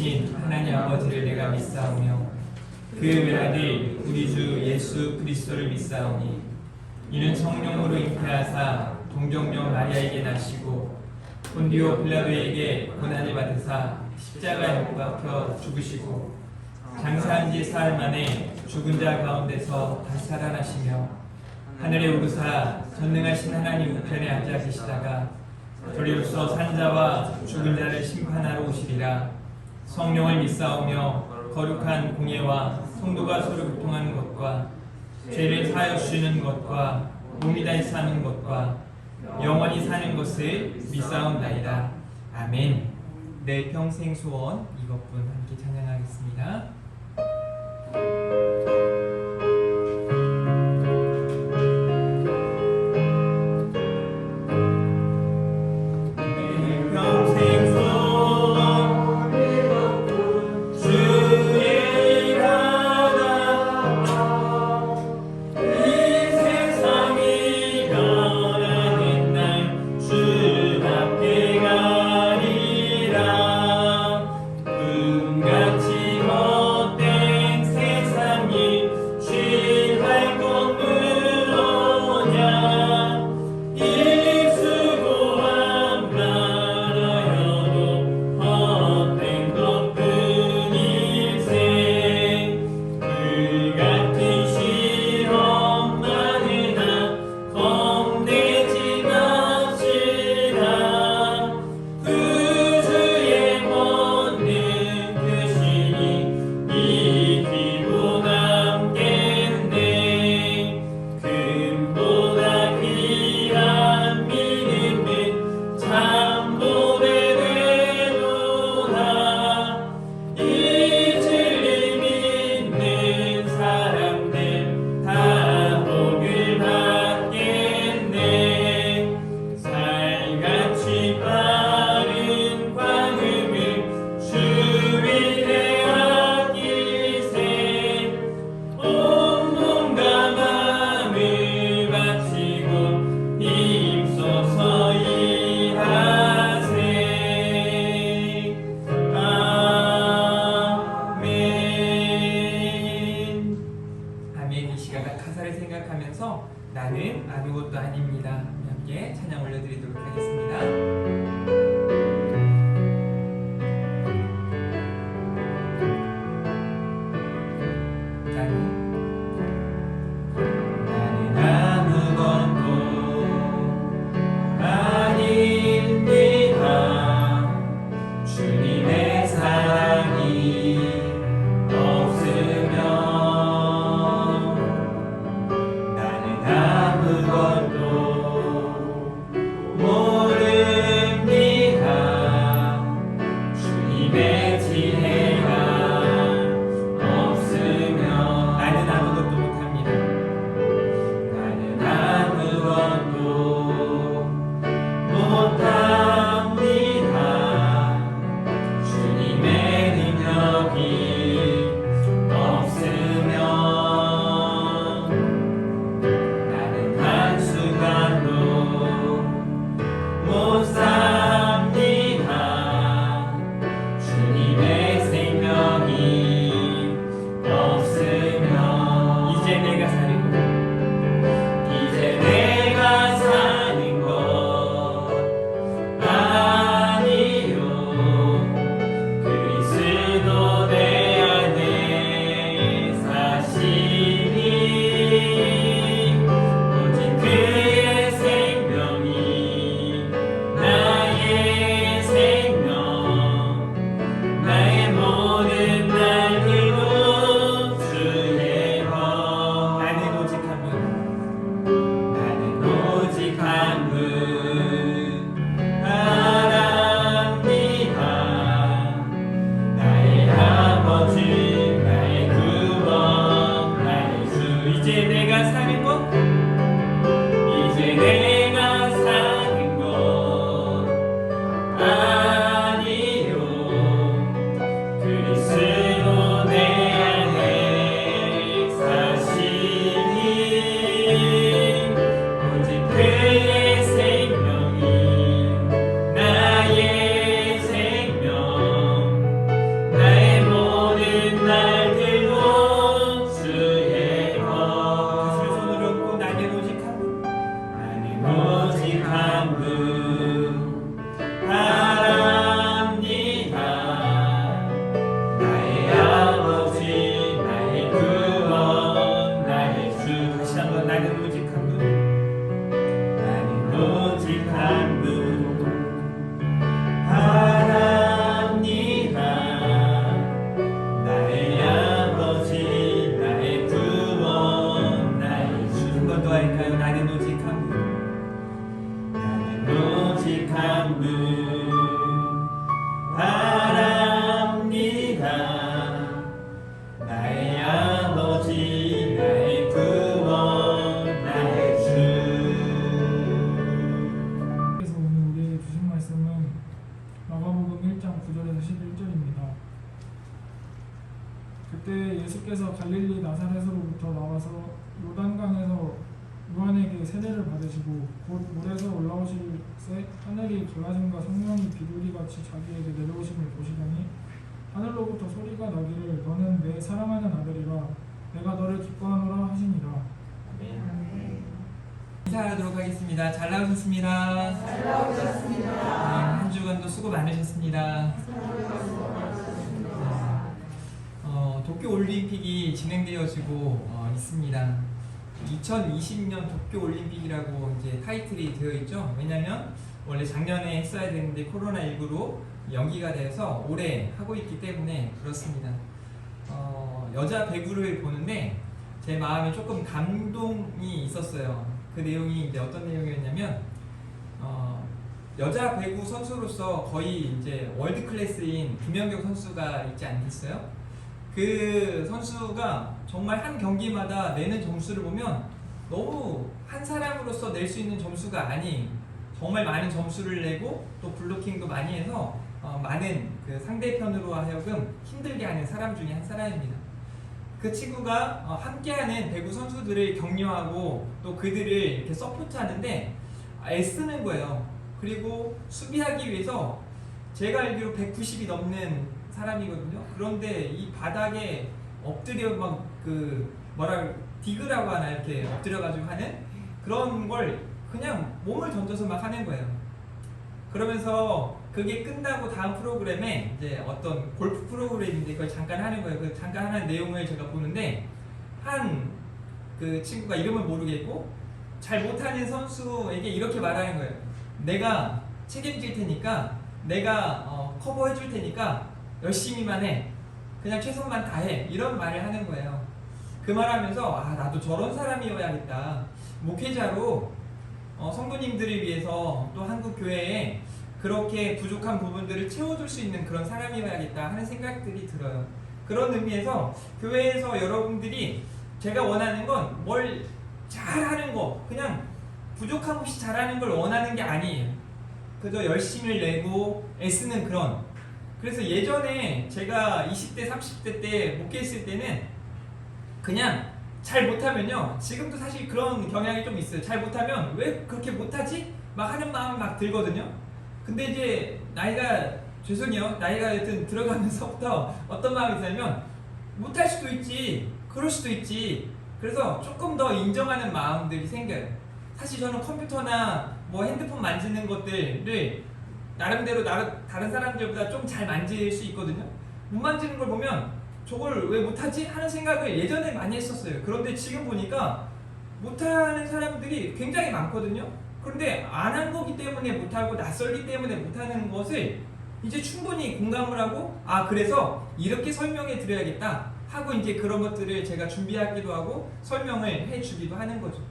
계신 하나님 아버지를 내가 믿사오며 그 외아들 우리 주 예수 그리스도를 믿사오니 이는 성령으로 잉태하사 동정녀 마리아에게 나시고 본디오 빌라도에게 고난을 받으사 십자가에 못 박혀 죽으시고 장사한 지 사흘 만에 죽은 자 가운데서 다시 살아나시며 하늘에 오르사 전능하신 하나님 우편에 앉아 계시다가 저리로서 산자와 죽은 자를 심판하러 오시리라. 성령을 믿사오며 거룩한 공예와 성도가 서로 교통하는 것과 죄를 사하여 주시는 것과 몸이 다시 사는 것과 영원히 사는 것을 믿사옵나이다. 아멘. 내 평생 소원 이것뿐 함께 찬양하겠습니다. 나는 아무것도 아닙니다. 함께 찬양 올려드리도록 하겠습니다. 없으면 나는 할 수 전부 바랍니다. 나의 아버지, 나의 구원, 나의 주. 다시 한번 나는 오직 한 분, 나는 오직 한 분 바랍니다. 나의 아버지, 나의 구원, 나의 주. 한 번 더 할까요? 나는 오직 한 분, 나는 오직 한 분 바랍니다. 나의 아버지, 나의 구원, 나의 주. 그래서 오늘 우리에게 주신 말씀은 마가복음 1장 9절에서 11절입니다. 그때 예수께서 갈릴리 나사렛으로부터 나와서 요단강에서 요한에게 세례를 받으시고 곧 물에서 올라오실새 하늘이 갈라짐과 성령이 비둘기같이 자기에게 내려오심을 보시더니 하늘로부터 소리가 나기를 너는 내 사랑하는 아들이라 내가 너를 기뻐하노라 하시니라. 인사하도록 하겠습니다. 잘 나오셨습니다. 네, 한 주간도 수고 많으셨습니다. 도쿄 올림픽이 진행되어지고 있습니다. 2020년 도쿄 올림픽이라고 이제 타이틀이 되어 있죠. 왜냐하면 원래 작년에 했어야 되는데 코로나19로 연기가 돼서 올해 하고 있기 때문에 그렇습니다. 여자 배구를 보는데 제 마음에 조금 감동이 있었어요. 그 내용이 이제 어떤 내용이었냐면 여자 배구 선수로서 거의 이제 월드 클래스인 김연경 선수가 있지 않겠어요? 그 선수가 정말 한 경기마다 내는 점수를 보면 너무 한 사람으로서 낼 수 있는 점수가 아닌 정말 많은 점수를 내고 또 블로킹도 많이 해서 많은 그 상대편으로 하여금 힘들게 하는 사람 중에 한 사람입니다. 그 친구가 함께하는 배구 선수들을 격려하고 또 그들을 이렇게 서포트하는데 애쓰는 거예요. 그리고 수비하기 위해서 제가 알기로 190이 넘는 사람이거든요. 그런데 이 바닥에 엎드려 막 디그라고 하나 이렇게 엎드려가지고 하는 그런 걸 그냥 몸을 던져서 막 하는 거예요. 그러면서 그게 끝나고 다음 프로그램에 이제 어떤 골프 프로그램인데 그걸 잠깐 하는 거예요. 그 잠깐 하는 내용을 제가 보는데 한 그 친구가 이름을 모르겠고 잘 못하는 선수에게 이렇게 말하는 거예요. 내가 책임질 테니까 내가 커버해 줄 테니까 열심히만 해. 그냥 최선만 다해. 이런 말을 하는 거예요. 그 말하면서 나도 저런 사람이어야겠다. 목회자로 성도님들을 위해서 또 한국 교회에 그렇게 부족한 부분들을 채워줄 수 있는 그런 사람이어야겠다 하는 생각들이 들어요. 그런 의미에서 교회에서 여러분들이 제가 원하는 건 뭘 잘하는 거, 그냥 부족함 없이 잘하는 걸 원하는 게 아니에요. 그저 열심히 내고 애쓰는 그런. 그래서 예전에 제가 20대, 30대 때 목회했을 때는 그냥 잘 못하면요, 지금도 사실 그런 경향이 좀 있어요. 잘 못하면 왜 그렇게 못하지? 막 하는 마음이 막 들거든요. 근데 이제 나이가 여튼 들어가면서부터 어떤 마음이 드냐면 못할 수도 있지, 그럴 수도 있지. 그래서 조금 더 인정하는 마음들이 생겨요. 사실 저는 컴퓨터나 뭐 핸드폰 만지는 것들을 나름대로 다른 사람들보다 좀 잘 만질 수 있거든요. 못 만지는 걸 보면 저걸 왜 못하지? 하는 생각을 예전에 많이 했었어요. 그런데 지금 보니까 못하는 사람들이 굉장히 많거든요. 그런데 안 한 거기 때문에 못하고 낯설기 때문에 못하는 것을 이제 충분히 공감을 하고 그래서 이렇게 설명해 드려야겠다 하고 이제 그런 것들을 제가 준비하기도 하고 설명을 해주기도 하는 거죠.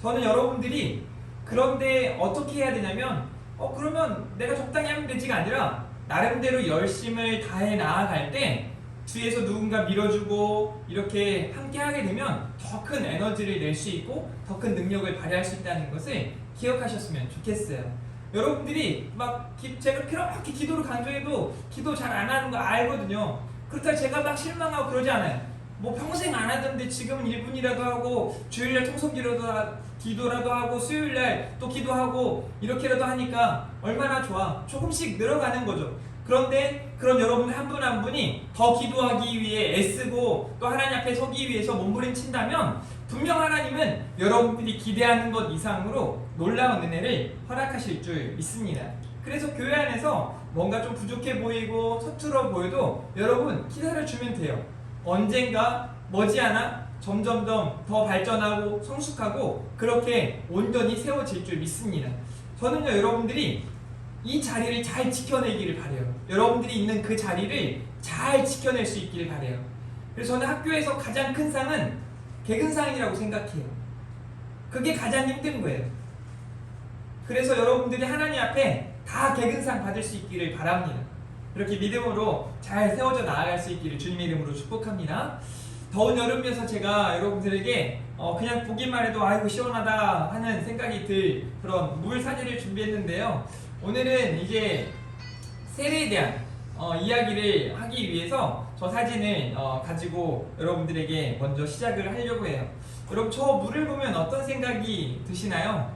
저는 여러분들이 그런데 어떻게 해야 되냐면 그러면 내가 적당히 하면 되지가 아니라 나름대로 열심을 다해 나아갈 때 뒤에서 누군가 밀어주고 이렇게 함께 하게 되면 더 큰 에너지를 낼 수 있고 더 큰 능력을 발휘할 수 있다는 것을 기억하셨으면 좋겠어요. 여러분들이 제가 그렇게 기도를 강조해도 기도 잘 안 하는 거 알거든요. 그렇다고 제가 막 실망하고 그러지 않아요. 뭐 평생 안 하던데 지금은 1분이라도 하고 주일날 기도라도 하고 수요일날 또 기도하고 이렇게라도 하니까 얼마나 좋아. 조금씩 늘어가는 거죠. 그런데 그런 여러분 한 분 한 분이 더 기도하기 위해 애쓰고 또 하나님 앞에 서기 위해서 몸부림친다면 분명 하나님은 여러분들이 기대하는 것 이상으로 놀라운 은혜를 허락하실 줄 믿습니다. 그래서 교회 안에서 뭔가 좀 부족해 보이고 서툴어 보여도 여러분 기다려주면 돼요. 언젠가 머지않아 점점점 더 발전하고 성숙하고 그렇게 온전히 세워질 줄 믿습니다. 저는요, 여러분들이 이 자리를 잘 지켜내기를 바라요. 여러분들이 있는 그 자리를 잘 지켜낼 수 있기를 바라요. 그래서 저는 학교에서 가장 큰 상은 개근상이라고 생각해요. 그게 가장 힘든 거예요. 그래서 여러분들이 하나님 앞에 다 개근상 받을 수 있기를 바랍니다. 이렇게 믿음으로 잘 세워져 나아갈 수 있기를 주님의 이름으로 축복합니다. 더운 여름이어서 제가 여러분들에게 그냥 보기만 해도 아이고 시원하다 하는 생각이 들 그런 물 사진을 준비했는데요. 오늘은 이제 세례에 대한 이야기를 하기 위해서 저 사진을 가지고 여러분들에게 먼저 시작을 하려고 해요. 여러분, 저 물을 보면 어떤 생각이 드시나요?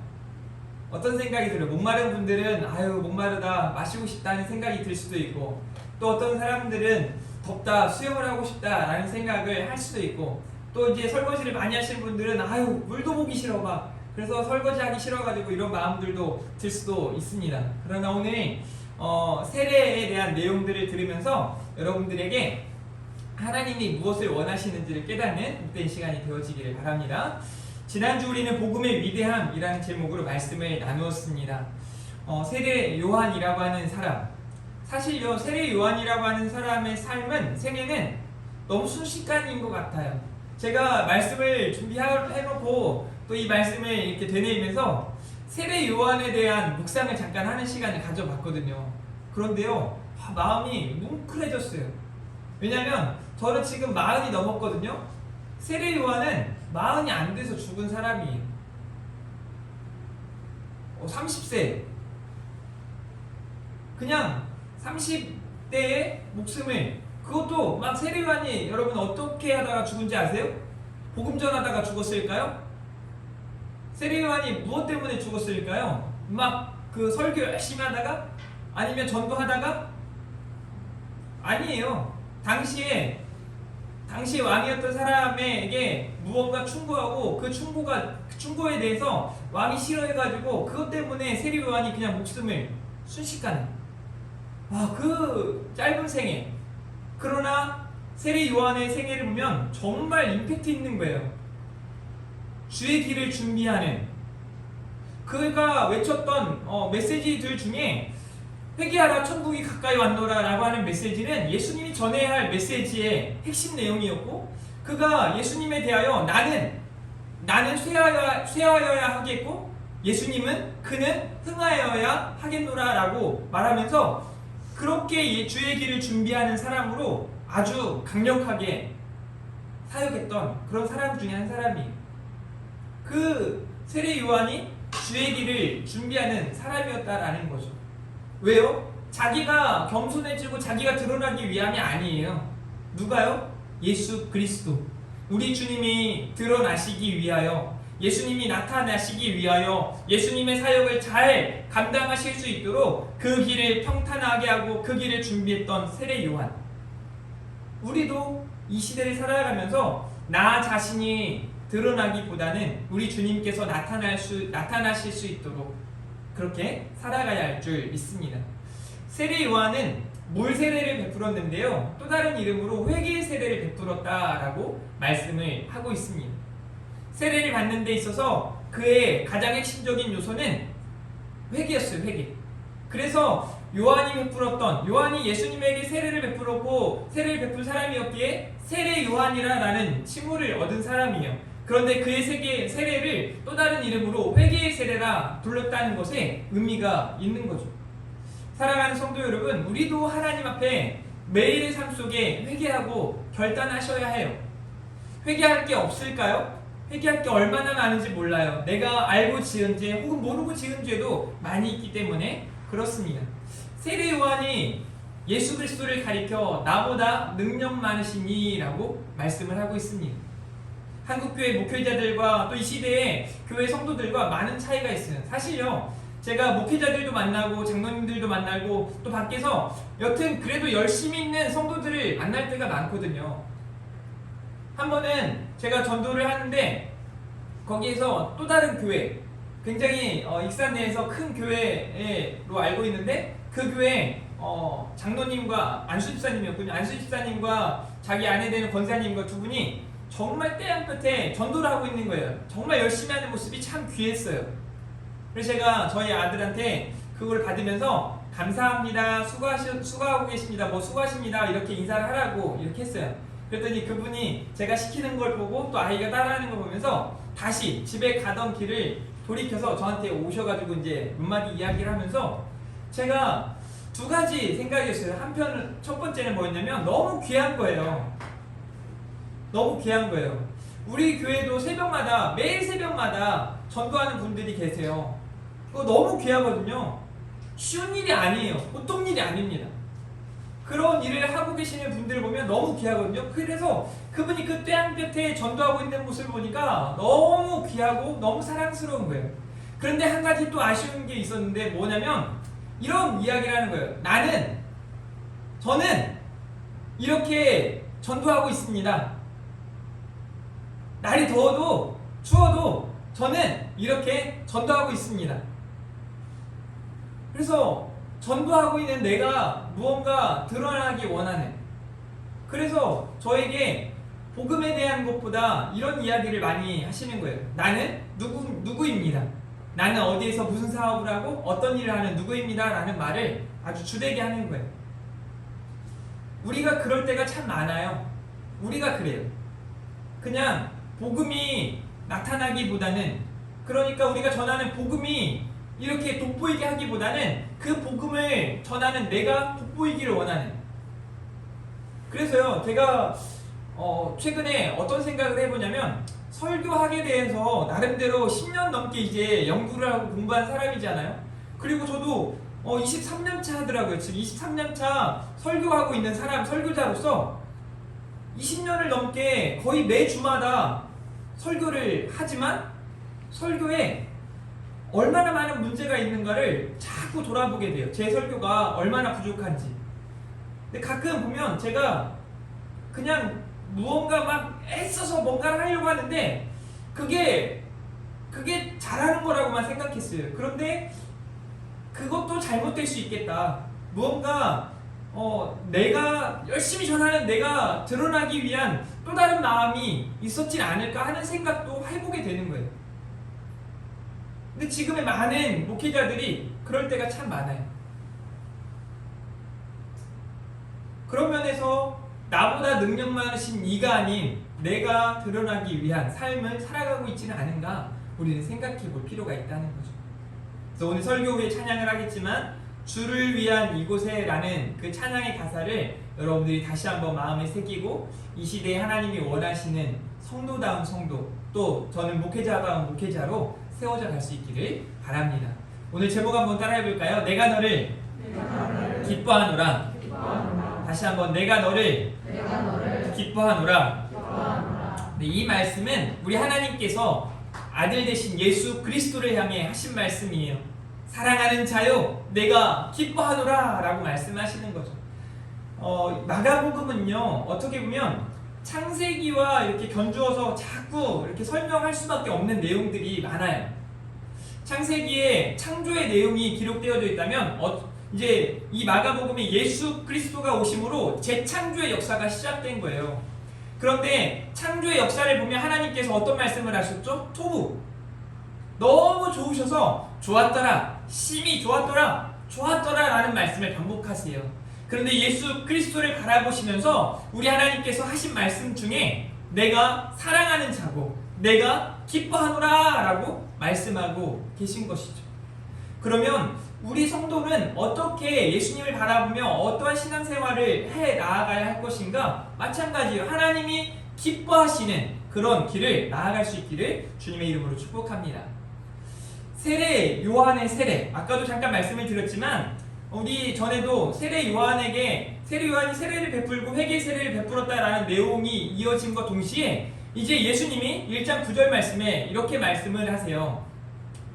어떤 생각이 들어요? 목마른 분들은 아유 목마르다 마시고 싶다는 생각이 들 수도 있고, 또 어떤 사람들은 덥다 수영을 하고 싶다라는 생각을 할 수도 있고, 또 이제 설거지를 많이 하시는 분들은 아유 물도 보기 싫어 막 그래서 설거지하기 싫어가지고 이런 마음들도 들 수도 있습니다. 그러나 오늘 세례에 대한 내용들을 들으면서 여러분들에게 하나님이 무엇을 원하시는지를 깨닫는 복된 시간이 되어지기를 바랍니다. 지난주 우리는 복음의 위대함이라는 제목으로 말씀을 나누었습니다. 세례 요한이라고 하는 사람, 사실요 세례 요한이라고 하는 사람의 생애는 너무 순식간인 것 같아요. 제가 말씀을 준비해놓고 또 이 말씀을 이렇게 되뇌이면서 세례 요한에 대한 묵상을 잠깐 하는 시간을 가져봤거든요. 그런데요, 마음이 뭉클해졌어요. 왜냐면 저는 지금 40이 넘었거든요. 세례 요한은 40이 안 돼서 죽은 사람이에요. 30세 그냥 30대의 목숨을, 그것도 막 세례 요한이 여러분 어떻게 하다가 죽은지 아세요? 복음 전하다가 죽었을까요? 세례 요한이 무엇 때문에 죽었을까요? 막 그 설교 열심히 하다가? 아니면 전도하다가? 아니에요. 당시에 왕이었던 사람에게 무언가 충고하고 그 충고에 대해서 왕이 싫어해가지고 그것 때문에 세례 요한이 그냥 목숨을 순식간에, 그 짧은 생애. 그러나 세례 요한의 생애를 보면 정말 임팩트 있는 거예요. 주의 길을 준비하는, 그가 외쳤던 메시지들 중에 회개하라 천국이 가까이 왔노라 라고 하는 메시지는 예수님이 전해야 할 메시지의 핵심 내용이었고, 그가 예수님에 대하여 나는 쇠하여야 하겠고 예수님은 그는 흥하여야 하겠노라 라고 말하면서 그렇게 주의 길을 준비하는 사람으로 아주 강력하게 사역했던 그런 사람 중에 한 사람이에요. 그 세례 요한이 주의 길을 준비하는 사람이었다라는 거죠. 왜요? 자기가 겸손해지고 자기가 드러나기 위함이 아니에요. 누가요? 예수 그리스도, 우리 주님이 드러나시기 위하여, 예수님이 나타나시기 위하여 예수님의 사역을 잘 감당하실 수 있도록 그 길을 평탄하게 하고 그 길을 준비했던 세례 요한. 우리도 이 시대를 살아가면서 나 자신이 드러나기보다는 우리 주님께서 나타나실 수 있도록 그렇게 살아가야 할 줄 믿습니다. 세례 요한은 물 세례를 베풀었는데요, 또 다른 이름으로 회개의 세례를 베풀었다라고 말씀을 하고 있습니다. 세례를 받는 데 있어서 그의 가장 핵심적인 요소는 회개였어요. 회개. 그래서 요한이 예수님에게 세례를 베풀었고 세례를 베풀 사람이었기에 세례 요한이라는 칭호를 얻은 사람이에요. 그런데 그의 세례를 또 다른 이름으로 회개의 세례라 불렀다는 것에 의미가 있는 거죠. 사랑하는 성도 여러분, 우리도 하나님 앞에 매일의 삶 속에 회개하고 결단하셔야 해요. 회개할 게 없을까요? 회개할 게 얼마나 많은지 몰라요. 내가 알고 지은 죄 혹은 모르고 지은 죄도 많이 있기 때문에 그렇습니다. 세례 요한이 예수 그리스도를 가리켜 나보다 능력 많으시니 라고 말씀을 하고 있습니다. 한국교회 목회자들과 또 이 시대의 교회 성도들과 많은 차이가 있어요. 사실요, 제가 목회자들도 만나고 장로님들도 만나고 또 밖에서 여튼 그래도 열심히 있는 성도들을 만날 때가 많거든요. 한 번은 제가 전도를 하는데 거기에서 또 다른 교회, 굉장히 익산 내에서 큰 교회로 알고 있는데 그 교회 장로님과 안수 집사님이었군요. 안수 집사님과 자기 아내 되는 권사님과 두 분이 정말 때양 끝에 전도를 하고 있는 거예요. 정말 열심히 하는 모습이 참 귀했어요. 그래서 제가 저희 아들한테 그걸 받으면서 감사합니다, 수고하고 계십니다, 뭐 수고하십니다 이렇게 인사를 하라고 이렇게 했어요. 그랬더니 그분이 제가 시키는 걸 보고 또 아이가 따라하는 걸 보면서 다시 집에 가던 길을 돌이켜서 저한테 오셔가지고 이제 몇 마디 이야기를 하면서 제가 두 가지 생각이었어요. 한편 첫 번째는 뭐였냐면 너무 귀한 거예요. 너무 귀한 거예요. 우리 교회도 새벽마다, 매일 새벽마다 전도하는 분들이 계세요. 그거 너무 귀하거든요. 쉬운 일이 아니에요. 보통 일이 아닙니다. 그런 일을 하고 계시는 분들을 보면 너무 귀하거든요. 그래서 그분이 그 떼양 곁에 전도하고 있는 모습을 보니까 너무 귀하고 너무 사랑스러운 거예요. 그런데 한 가지 또 아쉬운 게 있었는데 뭐냐면 이런 이야기를 하는 거예요. 저는 이렇게 전도하고 있습니다. 날이 더워도 추워도 저는 이렇게 전도하고 있습니다. 그래서 전도하고 있는 내가 무언가 드러나기 원하는, 그래서 저에게 복음에 대한 것보다 이런 이야기를 많이 하시는 거예요. 나는 누구입니다. 나는 어디에서 무슨 사업을 하고 어떤 일을 하는 누구입니다 라는 말을 아주 주되게 하는 거예요. 우리가 그럴 때가 참 많아요. 우리가 그래요. 그냥 복음이 나타나기보다는, 그러니까 우리가 전하는 복음이 이렇게 돋보이게 하기보다는 그 복음을 전하는 내가 돋보이기를 원하는. 그래서요, 제가 최근에 어떤 생각을 해보냐면, 설교하게 대해서 나름대로 10년 넘게 이제 연구를 하고 공부한 사람이잖아요. 그리고 저도 23년 차 하더라고요. 지금 23년 차 설교하고 있는 사람, 설교자로서 20년을 넘게 거의 매주마다 설교를 하지만 설교에 얼마나 많은 문제가 있는가를 자꾸 돌아보게 돼요. 제 설교가 얼마나 부족한지. 근데 가끔 보면 제가 그냥 무언가 막 애써서 뭔가를 하려고 하는데 그게 잘하는 거라고만 생각했어요. 그런데 그것도 잘못될 수 있겠다. 무언가 내가 열심히 전하는 내가 드러나기 위한 또 다른 마음이 있었진 않을까 하는 생각도 해보게 되는 거예요. 근데 지금의 많은 목회자들이 그럴 때가 참 많아요. 그런 면에서 나보다 능력 많으신 이가 아닌 내가 드러나기 위한 삶을 살아가고 있지는 않은가 우리는 생각해 볼 필요가 있다는 거죠. 그래서 오늘 설교 후에 찬양을 하겠지만 주를 위한 이곳에 라는 그 찬양의 가사를 여러분들이 다시 한번 마음에 새기고 이 시대에 하나님이 원하시는 성도다운 성도, 또 저는 목회자다운 목회자로 세워져 갈 수 있기를 바랍니다. 오늘 제목 한번 따라해 볼까요? 내가 너를 기뻐하노라. 다시 한번 내가 너를 기뻐하노라. 네, 이 말씀은 우리 하나님께서 아들 되신 예수 그리스도를 향해 하신 말씀이에요. 사랑하는 자요 내가 기뻐하노라 라고 말씀하시는 거죠. 마가복음은요 어떻게 보면 창세기와 이렇게 견주어서 자꾸 이렇게 설명할 수밖에 없는 내용들이 많아요. 창세기에 창조의 내용이 기록되어져 있다면 이제 이 마가복음에 예수 그리스도가 오심으로 재창조의 역사가 시작된 거예요. 그런데 창조의 역사를 보면 하나님께서 어떤 말씀을 하셨죠? 토부. 너무 좋으셔서 좋았더라, 심히 좋았더라, 좋았더라 라는 말씀을 반복하세요. 그런데 예수 그리스도를 바라보시면서 우리 하나님께서 하신 말씀 중에 내가 사랑하는 자고 내가 기뻐하노라 라고 말씀하고 계신 것이죠. 그러면 우리 성도는 어떻게 예수님을 바라보며 어떠한 신앙생활을 해 나아가야 할 것인가? 마찬가지로 하나님이 기뻐하시는 그런 길을 나아갈 수 있기를 주님의 이름으로 축복합니다. 세례 요한의 세례, 아까도 잠깐 말씀을 드렸지만 우리 전에도 세례 요한이 세례를 베풀고 회개 세례를 베풀었다라는 내용이 이어짐과 동시에 이제 예수님이 1장 9절 말씀에 이렇게 말씀을 하세요.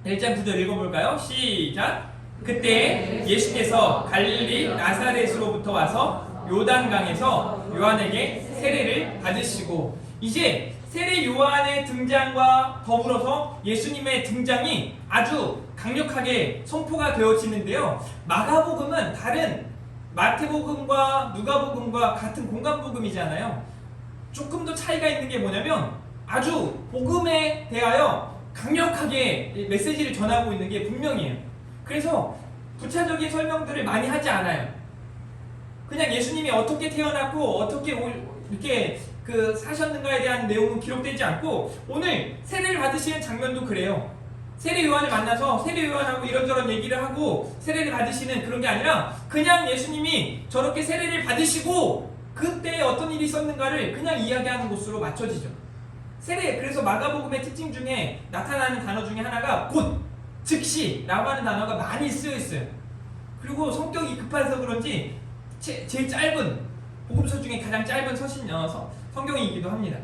1장 9절 읽어볼까요? 시작! 그때 예수께서 갈릴리 나사렛으로부터 와서 요단강에서 요한에게 세례를 받으시고, 이제 세례 요한의 등장과 더불어서 예수님의 등장이 아주 강력하게 선포가 되어지는데요. 마가복음은 다른 마태복음과 누가복음과 같은 공간복음이잖아요. 조금 더 차이가 있는 게 뭐냐면 아주 복음에 대하여 강력하게 메시지를 전하고 있는 게 분명해요. 그래서 부차적인 설명들을 많이 하지 않아요. 그냥 예수님이 어떻게 태어났고 어떻게 이렇게 사셨는가에 대한 내용은 기록되지 않고, 오늘 세례를 받으시는 장면도 그래요. 세례 요한을 만나서 세례 요한하고 이런저런 얘기를 하고 세례를 받으시는 그런 게 아니라 그냥 예수님이 저렇게 세례를 받으시고 그때 어떤 일이 있었는가를 그냥 이야기하는 곳으로 맞춰지죠. 세례, 그래서 마가복음의 특징 중에 나타나는 단어 중에 하나가 곧, 즉시 라고 하는 단어가 많이 쓰여 있어요. 그리고 성격이 급해서 그런지 제일 짧은, 복음서 중에 가장 짧은 성경이기도 합니다.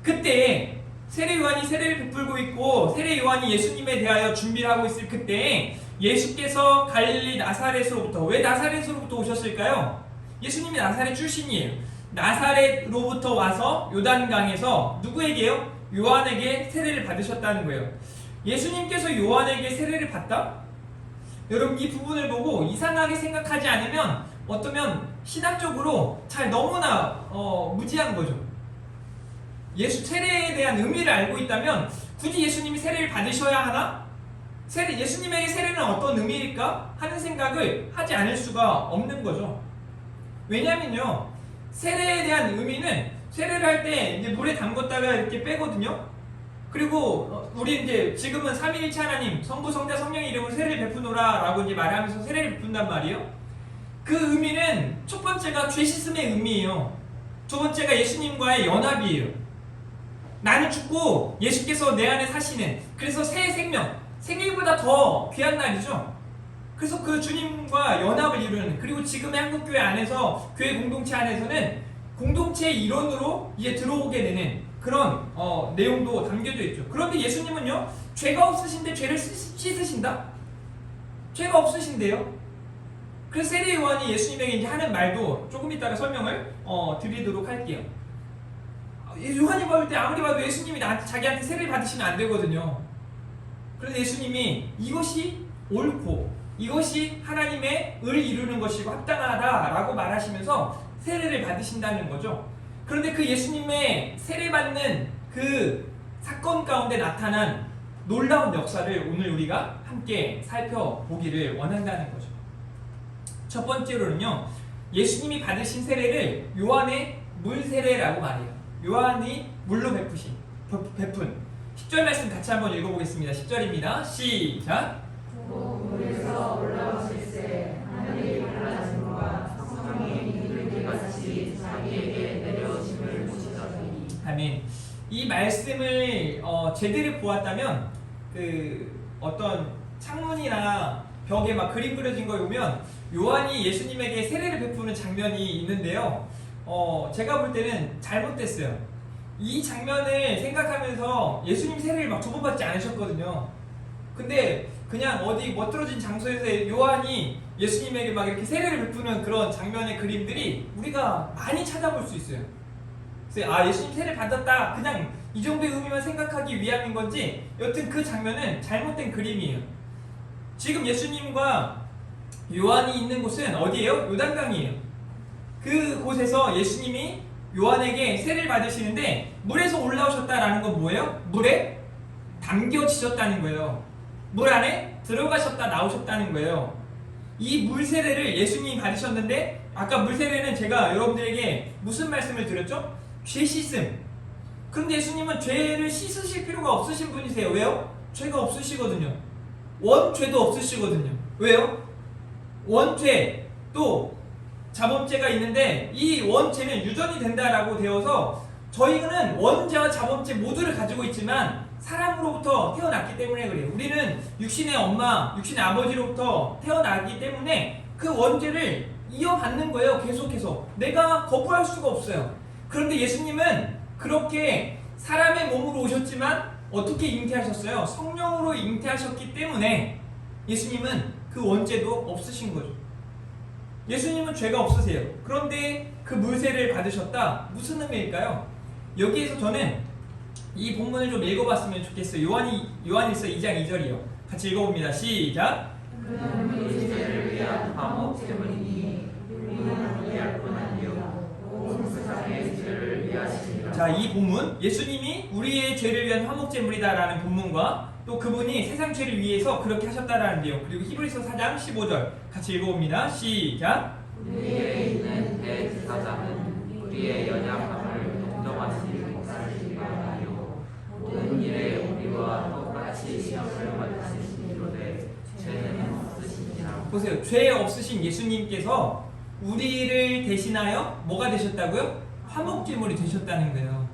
그때 세례 요한이 세례를 베풀고 있고 세례 요한이 예수님에 대하여 준비를 하고 있을 그때 예수께서 갈릴리 나사렛으로부터, 왜 나사렛으로부터 오셨을까요? 예수님이 나사렛 출신이에요. 나사렛로부터 와서 요단강에서 누구에게요? 요한에게 세례를 받으셨다는 거예요. 예수님께서 요한에게 세례를 받다? 여러분, 이 부분을 보고 이상하게 생각하지 않으면 어쩌면 신학적으로 잘 너무나 무지한 거죠. 세례에 대한 의미를 알고 있다면 굳이 예수님이 세례를 받으셔야 하나? 예수님에게 세례는 어떤 의미일까? 하는 생각을 하지 않을 수가 없는 거죠. 왜냐면요, 세례에 대한 의미는 세례를 할 때 이제 물에 담궜다가 이렇게 빼거든요. 그리고 우리 이제 지금은 삼위일체 하나님, 성부, 성자, 성령의 이름으로 세례를 베푸노라라고 이제 말하면서 세례를 베푼단 말이에요. 그 의미는 첫 번째가 죄 씻음의 의미예요. 두 번째가 예수님과의 연합이에요. 나는 죽고 예수께서 내 안에 사시는, 그래서 새 생일보다 더 귀한 날이죠. 그래서 그 주님과 연합을 이루는, 그리고 지금의 한국교회 안에서, 교회 공동체 안에서는 공동체의 일원으로 이제 들어오게 되는 그런 내용도 담겨져 있죠. 그런데 예수님은요, 죄가 없으신데 죄를 씻으신다? 죄가 없으신데요. 그래서 세례 요한이 예수님에게 이제 하는 말도 조금 이따가 설명을 드리도록 할게요. 요한이 볼 때 아무리 봐도 예수님이 자기한테 세례를 받으시면 안 되거든요. 그런데 예수님이 이것이 옳고 이것이 하나님의 의를 이루는 것이고 합당하다라고 말하시면서 세례를 받으신다는 거죠. 그런데 그 예수님의 세례받는 그 사건 가운데 나타난 놀라운 역사를 오늘 우리가 함께 살펴보기를 원한다는 거죠. 첫 번째로는요, 예수님이 받으신 세례를 요한의 물세례라고 말해요. 요한이 물로 베푼 10절 말씀 같이 한번 읽어보겠습니다. 10절입니다. 시작. 물에서 올라오실새 하늘이 갈라짐과 성령이 비둘기 같이 자기에게 내려오심을 보시더니. 아멘. 이 말씀을 제대로 보았다면 어떤 창문이나 벽에 막 그림 그려진 거 보면 요한이 예수님에게 세례를 베푸는 장면이 있는데요. 제가 볼 때는 잘못됐어요. 이 장면을 생각하면서 예수님 세례를 막 두 번 받지 않으셨거든요. 근데 그냥 어디 멋들어진 장소에서 요한이 예수님에게 막 이렇게 세례를 베푸는 그런 장면의 그림들이 우리가 많이 찾아볼 수 있어요. 그래서 예수님 세례를 받았다, 그냥 이 정도의 의미만 생각하기 위함인 건지, 여튼 그 장면은 잘못된 그림이에요. 지금 예수님과 요한이 있는 곳은 어디예요? 요단강이에요. 그 곳에서 예수님이 요한에게 세례를 받으시는데 물에서 올라오셨다라는 건 뭐예요? 물에 담겨지셨다는 거예요. 물 안에 들어가셨다 나오셨다는 거예요. 이 물세례를 예수님이 받으셨는데, 아까 물세례는 제가 여러분들에게 무슨 말씀을 드렸죠? 죄 씻음. 그런데 예수님은 죄를 씻으실 필요가 없으신 분이세요. 왜요? 죄가 없으시거든요. 원죄도 없으시거든요. 왜요? 원죄 또 자범죄가 있는데 이 원죄는 유전이 된다라고 되어서, 저희는 원죄와 자범죄 모두를 가지고 있지만 사람으로부터 태어났기 때문에 그래요. 우리는 육신의 엄마, 육신의 아버지로부터 태어나기 때문에 그 원죄를 이어받는 거예요. 계속해서 내가 거부할 수가 없어요. 그런데 예수님은 그렇게 사람의 몸으로 오셨지만 어떻게 잉태하셨어요? 성령으로 잉태하셨기 때문에 예수님은 그 원죄도 없으신 거죠. 예수님은 죄가 없으세요. 그런데 그 물세례를 받으셨다. 무슨 의미일까요? 여기에서 저는 이 본문을 좀 읽어봤으면 좋겠어요. 요한일서 2장 2절이요. 같이 읽어봅니다. 시작. 그는 우리 죄를 위한 화목제물이니 우리는 이해할 뿐 아니요 온 세상의 죄를 위하시니라. 자, 이 본문 예수님이 우리의 죄를 위한 화목제물이다라는 본문과 또 그분이 세상 죄를 위해서 그렇게 하셨다라는데요. 그리고 히브리서 4장 15절 같이 읽어봅니다. 시작. 우리에게 있는 대제사장은 우리의 연약함을 동정하시는 목사시기가 아니요 모든 일에 우리와 똑같이 시험을 받으시기로되 죄는 없으시니라. 보세요. 죄 없으신 예수님께서 우리를 대신하여 뭐가 되셨다고요? 화목제물이 되셨다는 거예요.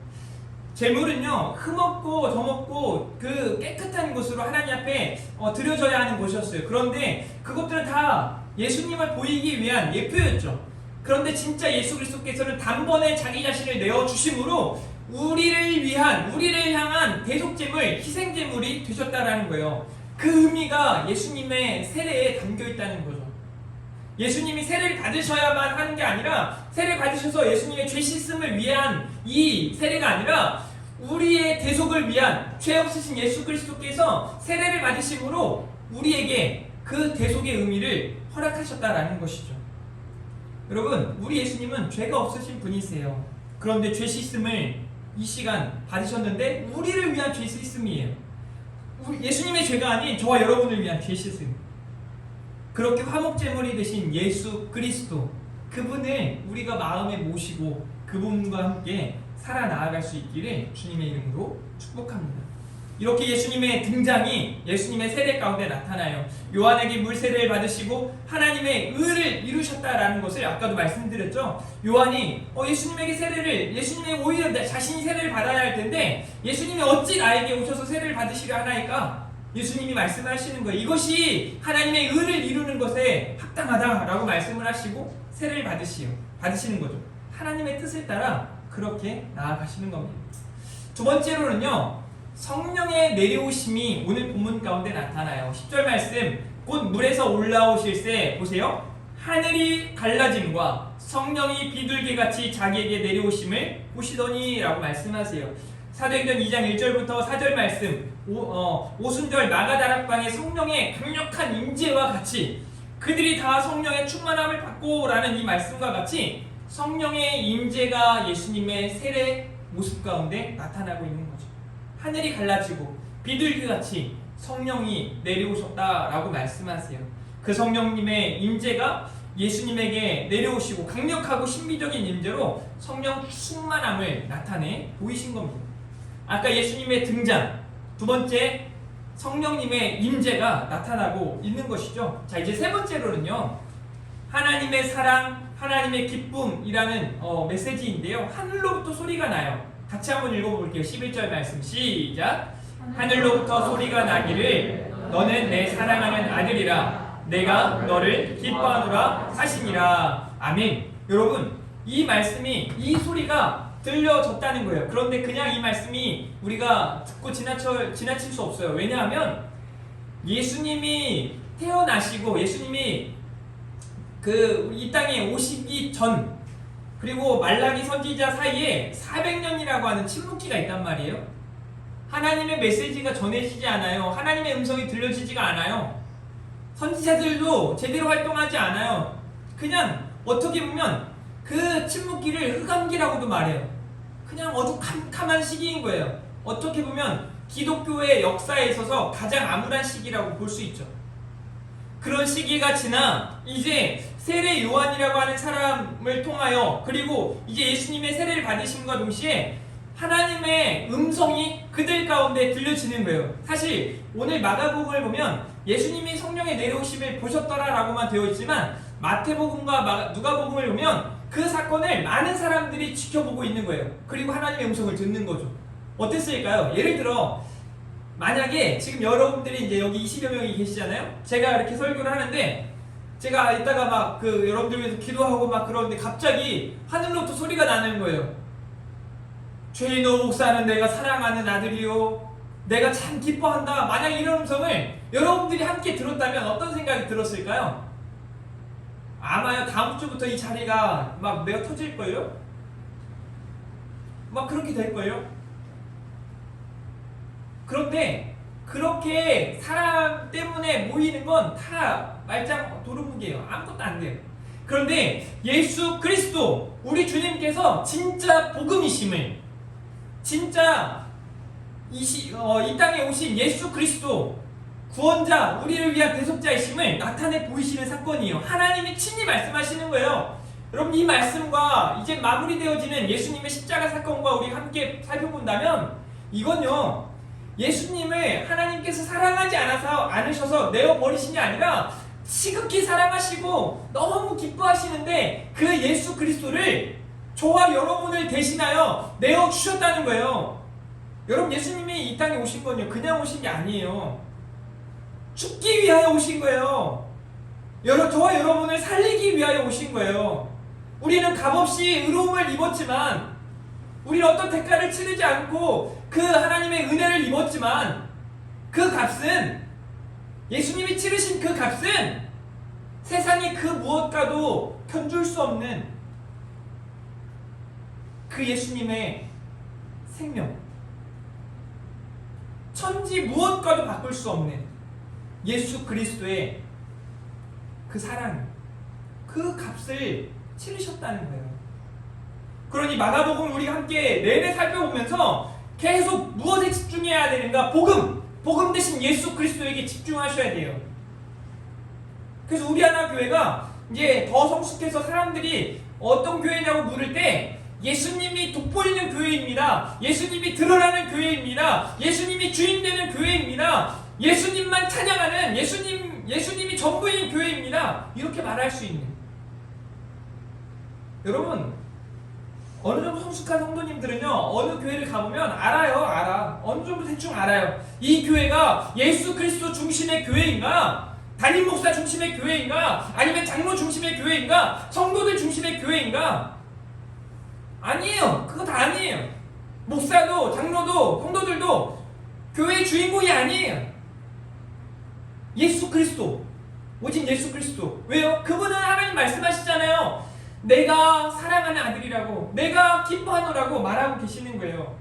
제물은요, 흠없고 점없고 그 깨끗한 곳으로 하나님 앞에 드려져야 하는 곳이었어요. 그런데 그것들은 다 예수님을 보이기 위한 예표였죠. 그런데 진짜 예수 그리스도께서는 단번에 자기 자신을 내어주심으로 우리를 향한 대속제물, 희생제물이 되셨다라는 거예요. 그 의미가 예수님의 세례에 담겨 있다는 거죠. 예수님이 세례를 받으셔야만 하는 게 아니라 세례를 받으셔서 예수님의 죄 씻음을 위한 이 세례가 아니라 우리의 대속을 위한 죄 없으신 예수 그리스도께서 세례를 받으심으로 우리에게 그 대속의 의미를 허락하셨다라는 것이죠. 여러분, 우리 예수님은 죄가 없으신 분이세요. 그런데 죄 씻음을 이 시간 받으셨는데 우리를 위한 죄 씻음이에요. 예수님의 죄가 아닌 저와 여러분을 위한 죄 씻음. 그렇게 화목제물이 되신 예수 그리스도, 그분을 우리가 마음에 모시고 그분과 함께 살아나아갈 수 있기를 주님의 이름으로 축복합니다. 이렇게 예수님의 등장이 예수님의 세례 가운데 나타나요. 요한에게 물세례를 받으시고 하나님의 의를 이루셨다라는 것을 아까도 말씀드렸죠. 요한이 예수님의 오히려 자신이 세례를 받아야 할 텐데 예수님이 어찌 나에게 오셔서 세례를 받으시려 하나이까? 예수님이 말씀을 하시는 거예요. 이것이 하나님의 의를 이루는 것에 합당하다라고 말씀을 하시고 세례를 받으시는 거죠. 하나님의 뜻을 따라 그렇게 나아가시는 겁니다. 두 번째로는요, 성령의 내려오심이 오늘 본문 가운데 나타나요. 10절 말씀, 곧 물에서 올라오실새 보세요. 하늘이 갈라짐과 성령이 비둘기같이 자기에게 내려오심을 보시더니 라고 말씀하세요. 사도행전 2장 1절부터 4절 말씀, 오순절 마가다락방의 성령의 강력한 임재와 같이 그들이 다 성령의 충만함을 받고 라는 이 말씀과 같이 성령의 임재가 예수님의 세례 모습 가운데 나타나고 있는 거죠. 하늘이 갈라지고 비둘기같이 성령이 내려오셨다라고 말씀하세요. 그 성령님의 임재가 예수님에게 내려오시고 강력하고 신비적인 임재로 성령 충만함을 나타내 보이신 겁니다. 아까 예수님의 등장, 두 번째 성령님의 임재가 나타나고 있는 것이죠. 자, 이제 세 번째로는요, 하나님의 사랑, 하나님의 기쁨이라는 메시지인데요. 하늘로부터 소리가 나요. 같이 한번 읽어볼게요. 11절 말씀 시작. 하늘로부터 소리가 나기를 너는 내 사랑하는 아들이라 내가 너를 기뻐하노라 하시니라. 아멘. 여러분, 이 말씀이, 이 소리가 들려졌다는 거예요. 그런데 그냥 이 말씀이 우리가 듣고 지나칠 수 없어요. 왜냐하면 예수님이 태어나시고 예수님이 이 땅에 오시기 전, 그리고 말라기 선지자 사이에 400년이라고 하는 침묵기가 있단 말이에요. 하나님의 메시지가 전해지지 않아요. 하나님의 음성이 들려지지가 않아요. 선지자들도 제대로 활동하지 않아요. 그냥 어떻게 보면 그 침묵기를 흑암기라고도 말해요. 그냥 어두컴컴한 시기인 거예요. 어떻게 보면 기독교의 역사에 있어서 가장 암울한 시기라고 볼 수 있죠. 그런 시기가 지나 이제 세례 요한이라고 하는 사람을 통하여, 그리고 이제 예수님의 세례를 받으심과 동시에 하나님의 음성이 그들 가운데 들려지는 거예요. 사실 오늘 마가복음을 보면 예수님이 성령의 내려오심을 보셨더라라고만 되어 있지만 마태복음과 누가복음을 보면 그 사건을 많은 사람들이 지켜보고 있는 거예요. 그리고 하나님의 음성을 듣는 거죠. 어땠을까요? 예를 들어 만약에 지금 여러분들이 이제 여기 20여 명이 계시잖아요. 제가 이렇게 설교를 하는데 제가 이따가 막 여러분들 위해서 기도하고 막 그러는데 갑자기 하늘로부터 소리가 나는 거예요. 최인호 목사는 내가 사랑하는 아들이요, 내가 참 기뻐한다. 만약 이런 음성을 여러분들이 함께 들었다면 어떤 생각이 들었을까요? 아마요, 다음 주부터 이 자리가 막 내가 터질걸요? 막 그렇게 될걸요? 그런데 그렇게 사람 때문에 모이는 건 다 말짱 도루묵이에요. 아무것도 안 돼요. 그런데 예수 그리스도 우리 주님께서 진짜 복음이심을, 진짜 이 땅에 오신 예수 그리스도 구원자, 우리를 위한 대속자이심을 나타내 보이시는 사건이에요. 하나님이 친히 말씀하시는 거예요. 여러분, 이 말씀과 이제 마무리되어지는 예수님의 십자가 사건과 우리 함께 살펴본다면 이건요, 예수님을 하나님께서 사랑하지 않으셔서 내어버리신 게 아니라 지극히 사랑하시고 너무 기뻐하시는데 그 예수 그리스도를 저와 여러분을 대신하여 내어주셨다는 거예요. 여러분, 예수님이 이 땅에 오신 건요, 그냥 오신 게 아니에요. 죽기 위하여 오신 거예요. 저와 여러분을 살리기 위하여 오신 거예요. 우리는 값없이 의로움을 입었지만, 우리는 어떤 대가를 치르지 않고 그 하나님의 은혜를 입었지만, 그 값은, 예수님이 치르신 그 값은 세상의 그 무엇과도 견줄 수 없는 그 예수님의 생명, 천지 무엇과도 바꿀 수 없는 예수 그리스도의 그 사랑, 그 값을 치르셨다는 거예요. 그러니 마가복음 우리가 함께 내내 살펴보면서 계속 무엇에 집중해야 되는가? 복음 대신 예수 그리스도에게 집중하셔야 돼요. 그래서 우리 하나 교회가 이제 더 성숙해서 사람들이 어떤 교회냐고 물을 때 예수님이 돋보이는 교회입니다. 예수님이 드러나는 교회입니다. 예수님이 주인 되는 교회입니다. 예수님만 찬양하는 예수님이 전부인 교회입니다. 이렇게 말할 수 있는. 여러분, 어느 정도 성숙한 성도님들은요, 어느 교회를 가보면 알아. 어느 정도 대충 알아요. 이 교회가 예수 그리스도 중심의 교회인가? 담임 목사 중심의 교회인가? 아니면 장로 중심의 교회인가? 성도들 중심의 교회인가? 아니에요. 그거 다 아니에요. 목사도, 장로도, 성도들도 교회의 주인공이 아니에요. 예수 그리스도, 오직 예수 그리스도. 왜요? 그분은 하나님 말씀하시잖아요. 내가 사랑하는 아들이라고, 내가 기뻐하노라고 말하고 계시는 거예요.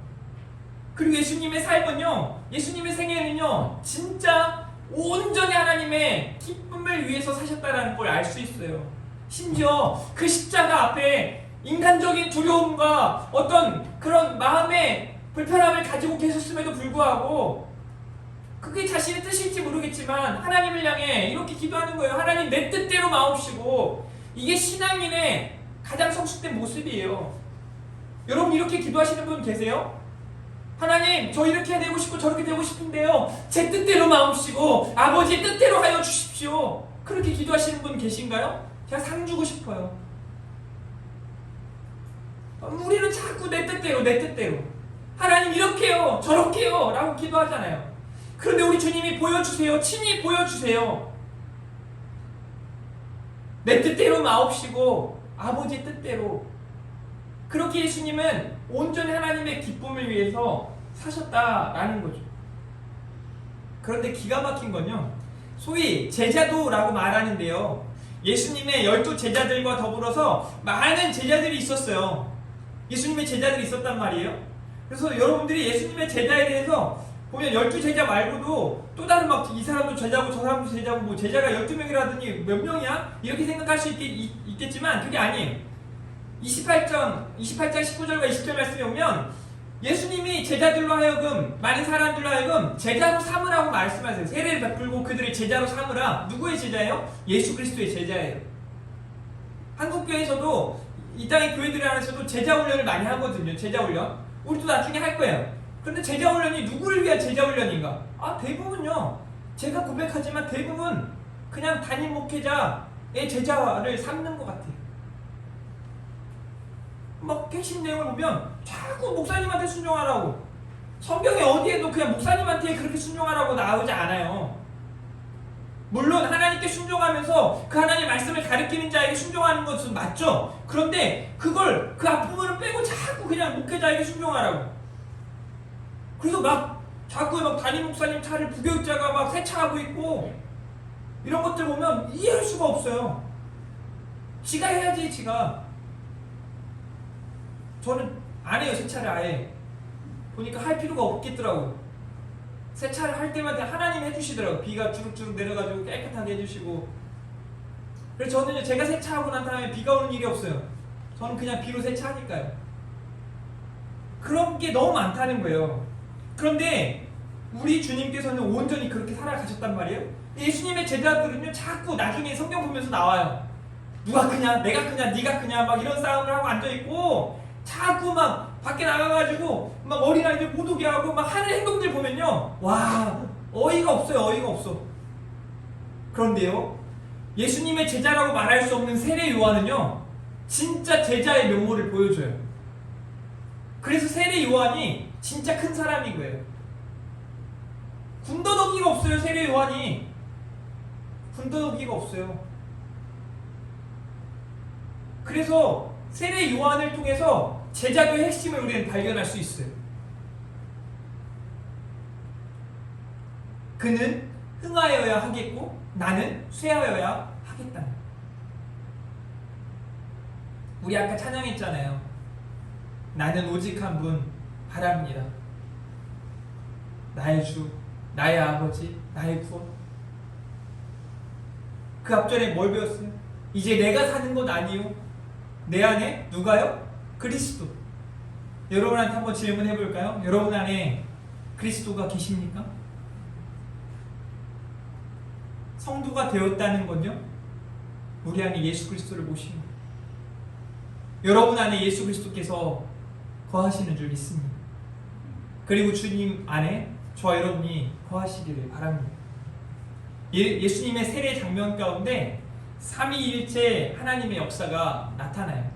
그리고 예수님의 삶은요, 예수님의 생애는요, 진짜 온전히 하나님의 기쁨을 위해서 사셨다는 걸 알 수 있어요. 심지어 그 십자가 앞에 인간적인 두려움과 어떤 그런 마음의 불편함을 가지고 계셨음에도 불구하고, 그게 자신의 뜻일지 모르겠지만 하나님을 향해 이렇게 기도하는 거예요. 하나님, 내 뜻대로 마옵시고. 이게 신앙인의 가장 성숙된 모습이에요. 여러분, 이렇게 기도하시는 분 계세요? 하나님, 저 이렇게 되고 싶고 저렇게 되고 싶은데요, 제 뜻대로 마옵시고 아버지의 뜻대로 하여 주십시오. 그렇게 기도하시는 분 계신가요? 제가 상 주고 싶어요. 우리는 자꾸 내 뜻대로 하나님 이렇게요 저렇게요 라고 기도하잖아요. 그런데 우리 주님이 보여주세요. 친히 보여주세요. 내 뜻대로 마옵시고 아버지 뜻대로. 그렇게 예수님은 온전히 하나님의 기쁨을 위해서 사셨다라는 거죠. 그런데 기가 막힌 건요, 소위 제자도라고 말하는데요, 예수님의 12제자들과 더불어서 많은 제자들이 있었어요. 예수님의 제자들이 있었단 말이에요. 그래서 여러분들이 예수님의 제자에 대해서 보면 12제자 말고도 또 다른 막 이 사람도 제자고 저 사람도 제자고 뭐 제자가 12명이라더니 몇 명이야? 이렇게 생각할 수 있겠지만 그게 아니에요. 28장 19절과 20절 말씀에 오면 예수님이 제자들로 하여금, 많은 사람들로 하여금 제자로 삼으라고 말씀하세요. 세례를 베풀고 그들을 제자로 삼으라. 누구의 제자예요? 예수 그리스도의 제자예요. 한국교회에서도 이 땅의 교회들 안에서도 제자 훈련을 많이 하거든요. 제자 훈련. 우리도 나중에 할 거예요. 그런데 제자 훈련이 누구를 위한 제자 훈련인가? 대부분요, 제가 고백하지만 대부분 그냥 담임 목회자의 제자를 삼는 것 같아요. 막 핵심 내용을 보면 자꾸 목사님한테 순종하라고, 성경에 어디에도 그냥 목사님한테 그렇게 순종하라고 나오지 않아요. 물론 하나님께 순종하면서 그 하나님의 말씀을 가르치는 자에게 순종하는 것은 맞죠. 그런데 그걸 그 앞부분을 빼고 자꾸 그냥 목회자에게 순종하라고. 그래서 막 자꾸 막 담임 목사님 차를 부교육자가 막 세차하고 있고, 이런 것들 보면 이해할 수가 없어요. 지가 해야지, 지가. 저는 안 해요, 세차를 아예. 보니까 할 필요가 없겠더라고요. 세차를 할 때마다 하나님 해주시더라고요. 비가 주룩주룩 내려가지고 깨끗하게 해주시고. 그래서 저는 제가 세차하고 난 다음에 비가 오는 일이 없어요. 저는 그냥 비로 세차하니까요. 그런 게 너무 많다는 거예요. 그런데 우리 주님께서는 온전히 그렇게 살아가셨단 말이에요. 예수님의 제자들은요 자꾸 나중에 성경 보면서 나와요. 누가 크냐, 내가 크냐, 네가 크냐 막 이런 싸움을 하고 앉아있고 자꾸 막 밖에 나가가지고 막 어린아이들 못 오게 하고 막 하는 행동들 보면요 와 어이가 없어요. 어이가 없어. 그런데요 예수님의 제자라고 말할 수 없는 세례 요한은요 진짜 제자의 면모를 보여줘요. 그래서 세례 요한이 진짜 큰 사람인 거예요. 군더더기가 없어요. 세례 요한이 군더더기가 없어요. 그래서 세례 요한을 통해서 제자교의 핵심을 우리는 발견할 수 있어요. 그는 흥하여야 하겠고 나는 쇠하여야 하겠다. 우리 아까 찬양했잖아요. 나는 오직 한 분 바랍니다. 나의 주, 나의 아버지, 나의 구원. 그 앞전에 뭘 배웠어요? 이제 내가 사는 건 아니요 내 안에 누가요? 그리스도. 여러분한테 한번 질문해 볼까요? 여러분 안에 그리스도가 계십니까? 성도가 되었다는 건요 우리 안에 예수 그리스도를 모시는 거예요. 여러분 안에 예수 그리스도께서 거하시는 줄 믿습니다. 그리고 주님 안에 저와 여러분이 거하시기를 바랍니다. 예수님의 세례 장면 가운데 삼위일체 하나님의 역사가 나타나요.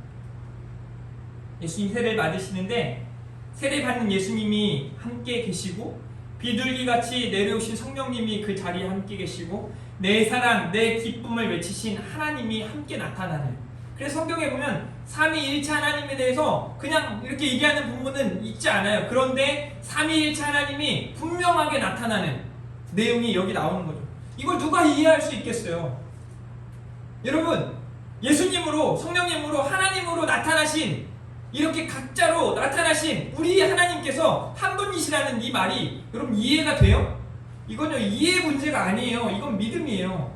예수님 세례를 받으시는데 세례 받는 예수님이 함께 계시고 비둘기같이 내려오신 성령님이 그 자리에 함께 계시고 내 사랑, 내 기쁨을 외치신 하나님이 함께 나타나는. 그래서 성경에 보면 삼위일체 하나님에 대해서 그냥 이렇게 얘기하는 부분은 있지 않아요. 그런데 삼위일체 하나님이 분명하게 나타나는 내용이 여기 나오는 거죠. 이걸 누가 이해할 수 있겠어요? 여러분, 예수님으로, 성령님으로, 하나님으로 나타나신, 이렇게 각자로 나타나신 우리 하나님께서 한 분이시라는 이 말이 여러분 이해가 돼요? 이건요 이해 문제가 아니에요. 이건 믿음이에요.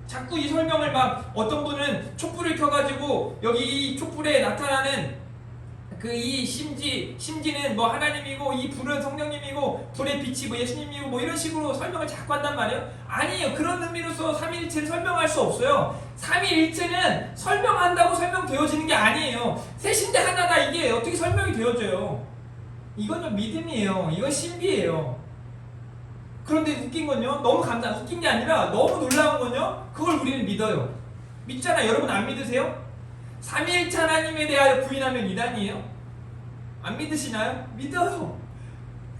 자꾸 이 설명을 막 어떤 분은 촛불을 켜가지고 여기 이 촛불에 나타나는 그 이 심지는 뭐 하나님이고 이 불은 성령님이고 불의 빛이 뭐 예수님이고 뭐 이런 식으로 설명을 자꾸 한단 말이에요. 아니에요. 그런 의미로서 삼위일체를 설명할 수 없어요. 삼위일체는 설명한다고 설명되어지는 게 아니에요. 셋인데 하나다 이게 어떻게 설명이 되어져요? 이건요 믿음이에요. 이건 신비예요. 그런데 웃긴 건요 너무 웃긴 게 아니라 너무 놀라운 건요 그걸 우리는 믿어요. 믿잖아요. 여러분 안 믿으세요? 삼위일체 하나님에 대하여 부인하면 이단이에요? 안 믿으시나요? 믿어요.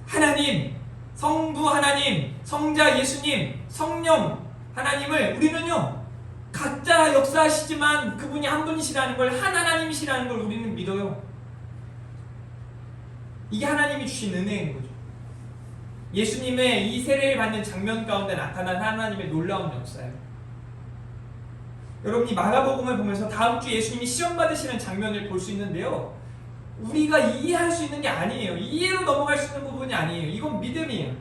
하나님, 성부 하나님, 성자 예수님, 성령 하나님을 우리는요 각자 역사하시지만 그분이 한 분이시라는 걸, 한 하나님이시라는 걸 우리는 믿어요. 이게 하나님이 주신 은혜인 거죠. 예수님의 이 세례를 받는 장면 가운데 나타난 하나님의 놀라운 역사예요. 여러분이 마가복음을 보면서 다음 주 예수님이 시험 받으시는 장면을 볼 수 있는데요. 우리가 이해할 수 있는 게 아니에요. 이해로 넘어갈 수 있는 부분이 아니에요. 이건 믿음이에요.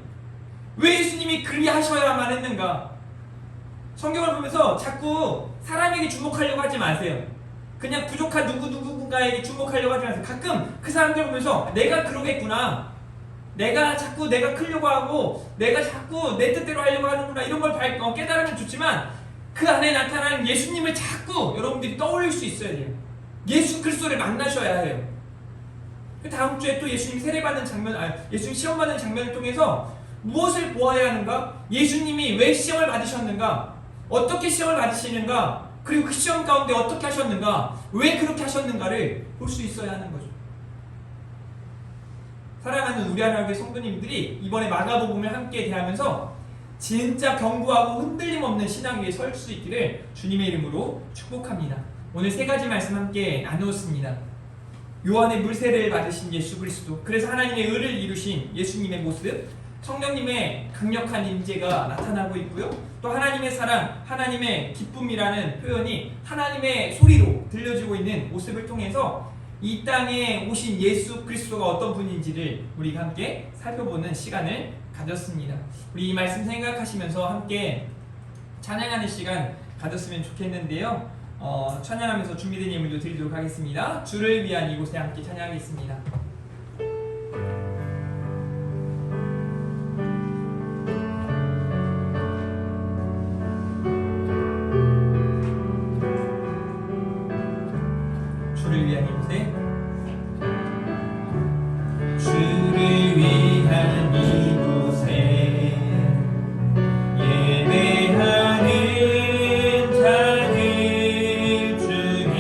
왜 예수님이 그리하셔야만 했는가? 성경을 보면서 자꾸 사람에게 주목하려고 하지 마세요. 그냥 부족한 누군가에게 주목하려고 하지 마세요. 가끔 그 사람들 보면서 내가 그러겠구나, 내가 크려고 하고 내가 자꾸 내 뜻대로 하려고 하는구나 이런 걸 깨달으면 좋지만 그 안에 나타나는 예수님을 자꾸 여러분들이 떠올릴 수 있어야 돼요. 예수 그리스도를 만나셔야 해요. 다음 주에 또 예수님 세례받는 장면, 예수님 시험받는 장면을 통해서 무엇을 보아야 하는가? 예수님이 왜 시험을 받으셨는가? 어떻게 시험을 받으시는가? 그리고 그 시험 가운데 어떻게 하셨는가? 왜 그렇게 하셨는가를 볼 수 있어야 하는 거죠. 사랑하는 우리 하나님의 성도님들이 이번에 마가복음을 함께 대하면서 진짜 견고하고 흔들림 없는 신앙 위에 설 수 있기를 주님의 이름으로 축복합니다. 오늘 세 가지 말씀 함께 나누었습니다. 요한의 물세례를 받으신 예수 그리스도, 그래서 하나님의 의를 이루신 예수님의 모습, 성령님의 강력한 임재가 나타나고 있고요. 또 하나님의 사랑, 하나님의 기쁨이라는 표현이 하나님의 소리로 들려지고 있는 모습을 통해서 이 땅에 오신 예수 그리스도가 어떤 분인지를 우리가 함께 살펴보는 시간을 가졌습니다. 우리 이 말씀 생각하시면서 함께 찬양하는 시간 가졌으면 좋겠는데요. 찬양하면서 준비된 예물도 드리도록 하겠습니다. 주를 위한 이곳에 함께 찬양하겠습니다. 주를 위한 이곳에 주를 위한 이곳에 예배하는 자들 중에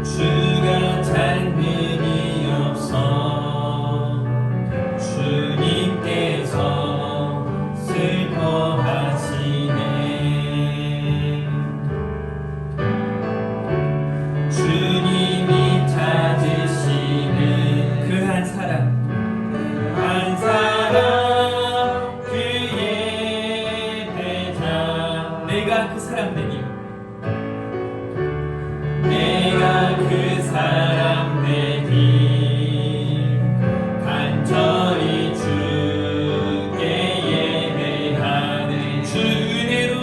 주가 찾는 이 없어 주님께서 슬퍼하시네. 주님이 찾으시는 그 한 사람 그 예배자 내가 그 사람 되길 간절히 주께 예배하는 주 은혜로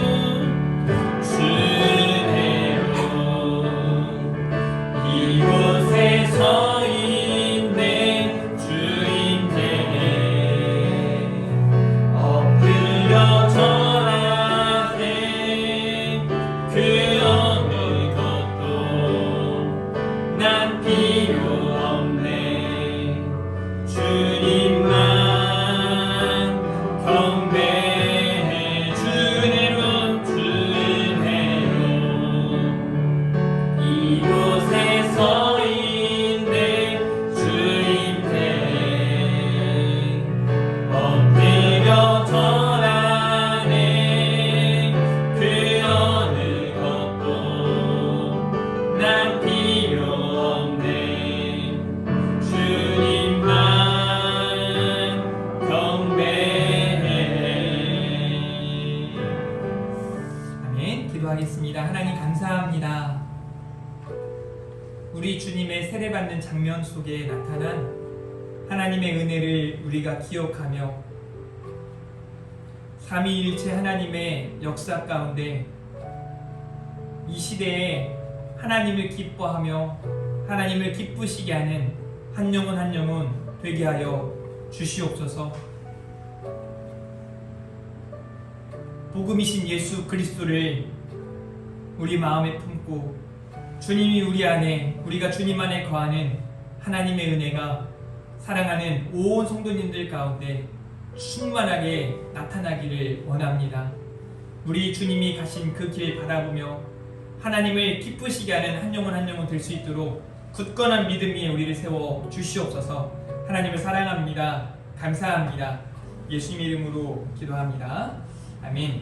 이곳에 서 있네 주인께 엎드려 절하네. 그 어느 것도 난 필요 없네. 주님만 경배해. 주 은혜로 이곳에 서 있네 주인께 엎드려 절하네. 그 어느 것도 난 필요 없네. 주님만 경배해. 아멘. 기도하겠습니다. 하나님 감사합니다. 우리 주님의 세례받는 장면 속에 나타난 하나님의 은혜를 우리가 기억하며 삼위일체 하나님의 역사 가운데 이 시대에 하나님을 기뻐하며 하나님을 기쁘시게 하는 한 영혼 한 영혼 되게 하여 주시옵소서. 복음이신 예수 그리스도를 우리 마음에 품고 주님이 우리 안에, 우리가 주님 안에 거하는 하나님의 은혜가 사랑하는 온 성도님들 가운데 충만하게 나타나기를 원합니다. 우리 주님이 가신 그 길 바라보며 하나님을 기쁘시게 하는 한 영혼 한 영혼 될 수 있도록 굳건한 믿음 위에 우리를 세워 주시옵소서. 하나님을 사랑합니다. 감사합니다. 예수님 이름으로 기도합니다. 아멘.